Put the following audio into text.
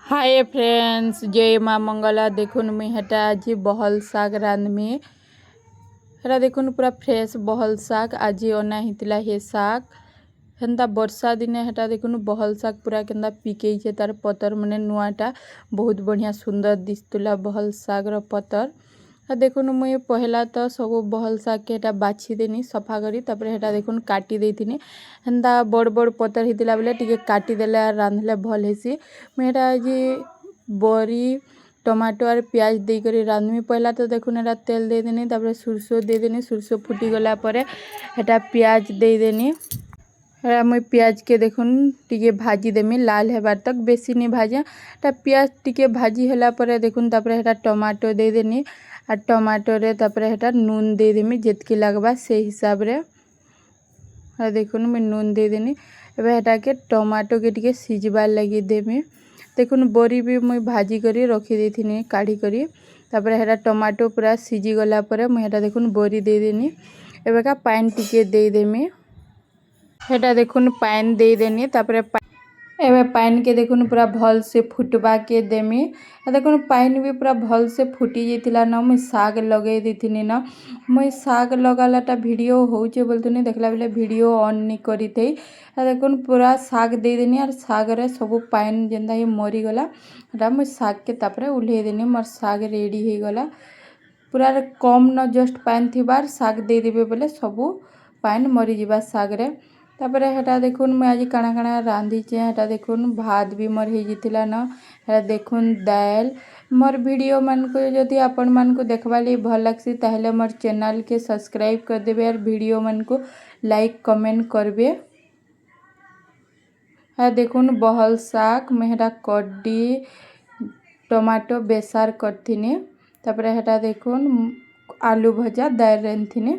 Hi friends, जय माँ मंगला। देखुन मुई हेटा आज बहल शाग रांधमी। हेटा देखुन पूरा फ्रेश बहल शाग आज अना हितला हे शाग। हेन्ता वर्षा दिने हेटा देखुन बहल शाग पूरा केन्ता पिके तार पतर माने नुआटा बहुत बढ़िया सुंदर दिसतुला बहल शाग रो पतर। देखुन मुई पहला तो सब बहल शाग के हेटा बाछि देनी सफा करी, तापर हेटा देखुन काटी देथिनी। हेन्ता बड़ बड़ पतर हितला बेले टिके काटी देले आर रांधले भल हेसी। मुई हेटा आज बड़ी टमाटो और प्याज दे करी रांधमी। पहला तो देखुन हेटा तेल दे देनी, तापर सुरसो दे देनी। सुरसो फुटी गला परे हेटा प्याज दे देनी। हेटा मुई प्याज के देखुन टिके भाजी देमी लाल हेबार तक, बेसी नहीं भाजा। ता प्याज टिके भाजी होला परे देखुन तापर हेटा टमाटो दे देनी। आ टमाटो रे तापर हेटा नून दे देमी जेतकी लागबा से हिसाब रे। देखुन मुई नून दे देनी। एबे हेटा के टमाटो के टिके सिजबार लगी देमी। देखुन बड़ी भी मुई भाजी करी रखी देथिनी काढ़ी करी। तापर हेटा टमाटो पूरा सिजी गला परे मुई हेटा देखुन बड़ी दे देनी। एबे का पानी टिके दे देमी। हेटा देखुन पानी दे देनी। तापर एबे पानी के देखुन पूरा भल से फुटबा के देमी। देखुन पानी भी पूरा भल से फुटी जेतिला न मुई साग लगे देथिनी न। मुई साग लगालाटा वीडियो होउचे बोलतुनी, देखला बेले वीडियो ऑन नहीं करी थई। देखुन पूरा साग दे देनी और साग रे सब पानी जेंदा ही मरी गला। हेटा मुई साग के तापर उल्हे देनी। मोर साग रेडी हे गला। पूरा कम न जस्ट पानी थिबार साग दे देबे बोले सब पानी मरी जिबा साग रे। तापर हेटा देखुन मैं आज काना काना रांधीचे। हेटा देखुन भात भी मोर हे जितिला न। हेटा देखुन दाल। मोर वीडियो मन को यदि आपण मन को देखबा लई भल लागसी ताहले मोर चैनल के सब्सक्राइब कर देबे और वीडियो मन को लाइक कमेंट करबे। हेटा देखुन बहल शाग में हेटा कड्डी टमाटो बेसार करथिनी। तापर हेटा देखुन आलू भजा दाल रांधथिनी।